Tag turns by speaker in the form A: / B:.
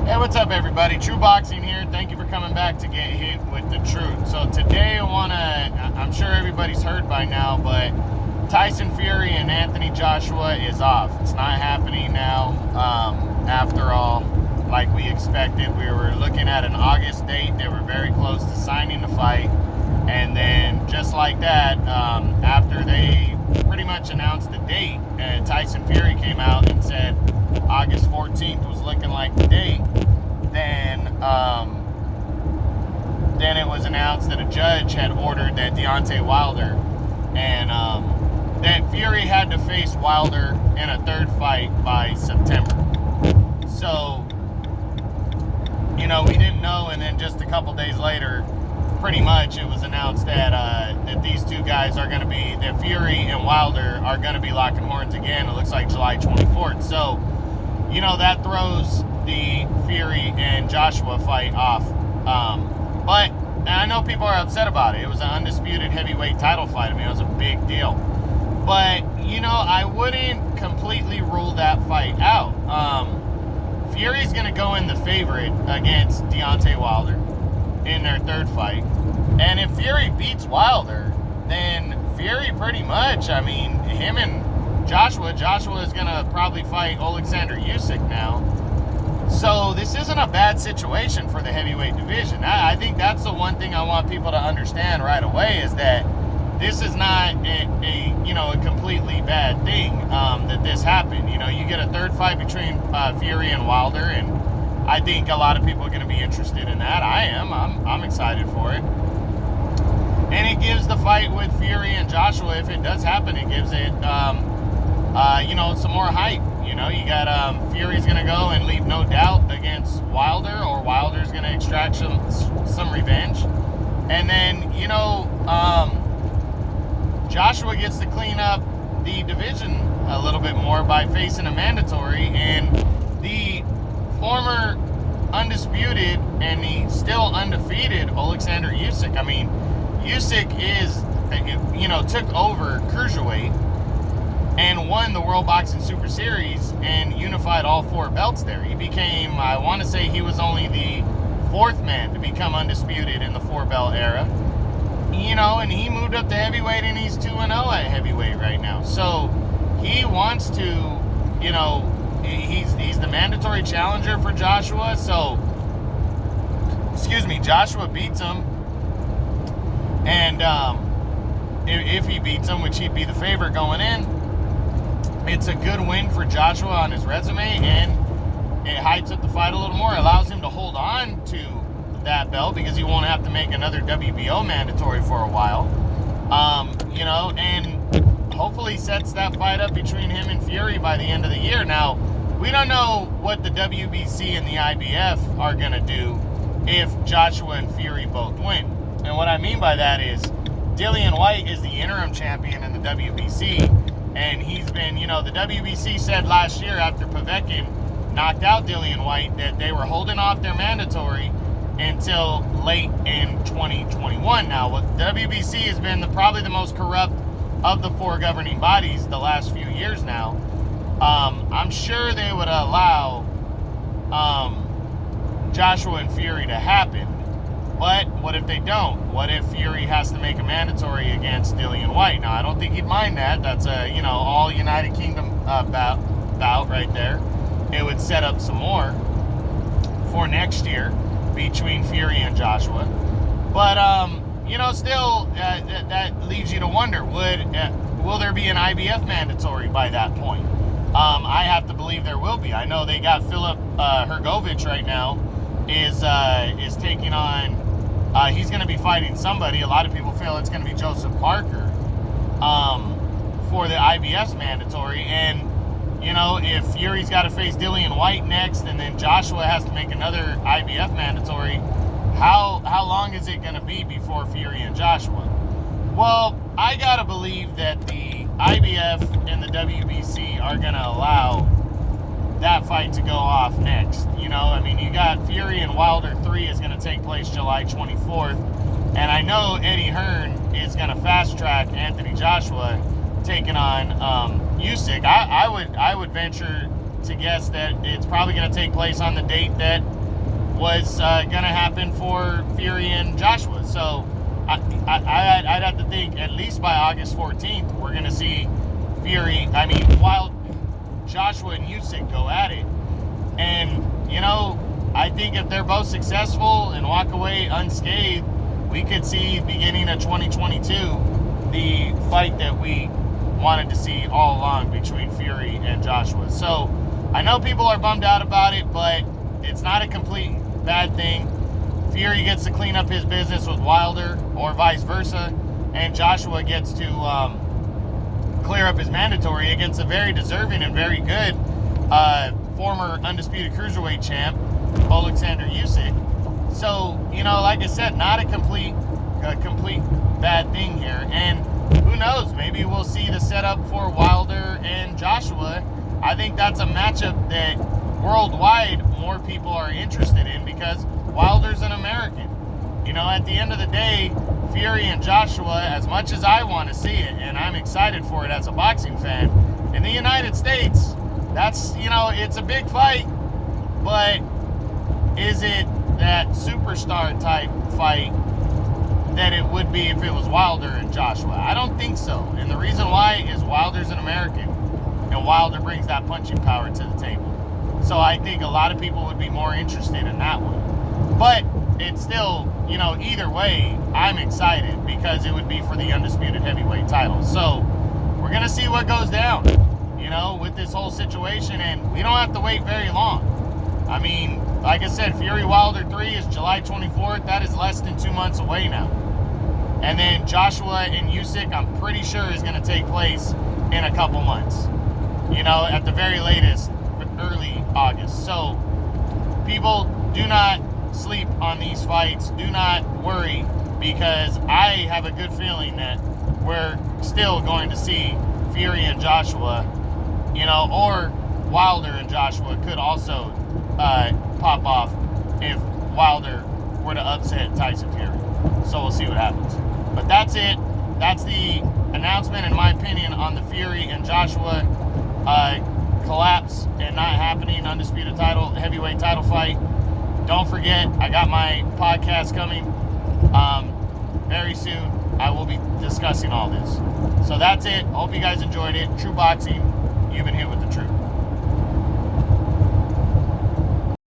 A: Hey, what's up, everybody? True Boxing here. Thank you for coming back to get hit with the truth. So today I'm sure everybody's heard by now, but Tyson Fury and Anthony Joshua is off. It's not happening now. After all, like we expected, we were looking at an August date. They were very close to signing the fight. And then just like that, after they pretty much announced the date, Tyson Fury came out and said August 14th was looking like the date. Then it was announced that a judge had ordered that Deontay Wilder and that Fury had to face Wilder in a third fight by September. So, we didn't know, and then just a couple days later, pretty much it was announced that these two guys are going to be, that Fury and Wilder are going to be locking horns again. It looks like July 24th. So, that throws the Fury and Joshua fight off. But I know people are upset about it. It was an undisputed heavyweight title fight. I mean, it was a big deal. But, I wouldn't completely rule that fight out. Fury's going to go in the favorite against Deontay Wilder in their third fight. And if Fury beats Wilder, then Fury pretty much, him and Joshua is going to probably fight Alexander Usyk now. So this isn't a bad situation for the heavyweight division. I think that's the one thing I want people to understand right away, is that this is not a completely bad thing that this happened. You get a third fight between Fury and Wilder, and I think a lot of people are going to be interested in that. I am. I'm excited for it. And it gives the fight with Fury and Joshua, if it does happen, it gives it, some more hype. You got Fury's going to go and leave no doubt against Wilder, or Wilder's going to extract some revenge. And then, Joshua gets to clean up the division a little bit more by facing a mandatory, and the former undisputed and the still undefeated Alexander Usyk. Usyk took over cruiserweight and won the World Boxing Super Series and unified all four belts there. He became, I want to say he was only the fourth man to become undisputed in the four-belt era. And he moved up to heavyweight, and he's 2-0 at heavyweight right now. So he wants to, he's the mandatory challenger for Joshua. So, Joshua beats him. And if he beats him, which he'd be the favorite going in, it's a good win for Joshua on his resume, and it hypes up the fight a little more. It allows him to hold on to that belt because he won't have to make another WBO mandatory for a while. And hopefully sets that fight up between him and Fury by the end of the year. Now, we don't know what the WBC and the IBF are going to do if Joshua and Fury both win. And what I mean by that is Dillian White is the interim champion in the WBC. And he's been, the WBC said last year after Povetkin knocked out Dillian White that they were holding off their mandatory until late in 2021. Now, WBC has been probably the most corrupt of the four governing bodies the last few years now. I'm sure they would allow Joshua and Fury to happen. But what if they don't? What if Fury has to make a mandatory against Dillian White? Now, I don't think he'd mind that. That's a, all United Kingdom bout right there. It would set up some more for next year between Fury and Joshua. But, still, that leaves you to wonder, will there be an IBF mandatory by that point? I have to believe there will be. I know they got Philip Hrgovic right now is taking on, he's going to be fighting somebody. A lot of people feel it's going to be Joseph Parker for the IBS mandatory. And, if Fury's got to face Dillian White next, and then Joshua has to make another IBF mandatory, how long is it going to be before Fury and Joshua? Well, I got to believe that the IBF and the WBC are going to allow that fight to go off next. You got Fury and Wilder 3 is going to take place July 24th. And I know Eddie Hearn is going to fast track Anthony Joshua taking on Usyk. I would venture to guess that it's probably going to take place on the date that was going to happen for Fury and Joshua. So I'd have to think at least by August 14th, we're going to see while Joshua and Usyk go at it. And, I think if they're both successful and walk away unscathed, we could see beginning of 2022 the fight that we wanted to see all along between Fury and Joshua. So I know people are bummed out about it, but it's not a complete bad thing. Fury gets to clean up his business with Wilder, or vice versa, and Joshua gets to clear up his mandatory against a very deserving and very good former Undisputed Cruiserweight champ, Alexander Usyk. So, like I said, not a complete bad thing here. And who knows, maybe we'll see the setup for Wilder and Joshua. I think that's a matchup that worldwide more people are interested in because Wilder's an American. At the end of the day, Fury and Joshua, as much as I want to see it, and I'm excited for it as a boxing fan, in the United States, that's, it's a big fight, but is it that superstar type fight that it would be if it was Wilder and Joshua? I don't think so. And the reason why is Wilder's an American, and Wilder brings that punching power to the table. So I think a lot of people would be more interested in that one. But it's still, either way, I'm excited because it would be for the Undisputed Heavyweight Title. So we're going to see what goes down, with this whole situation, and we don't have to wait very long. I mean, like I said, Fury Wilder 3 is July 24th. That is less than 2 months away now. And then Joshua and Usyk, I'm pretty sure, is going to take place in a couple months. At the very latest, early August. So people, do not sleep on these fights. Do not worry, because I have a good feeling that we're still going to see Fury and Joshua, or Wilder and Joshua could also pop off if Wilder were to upset Tyson Fury. So we'll see what happens. But that's it. That's the announcement, in my opinion, on the Fury and Joshua collapse and not happening Undisputed Heavyweight title fight. Don't forget, I got my podcast coming very soon. I will be discussing all this. So that's it. Hope you guys enjoyed it. True Boxing, you've been hit with the truth.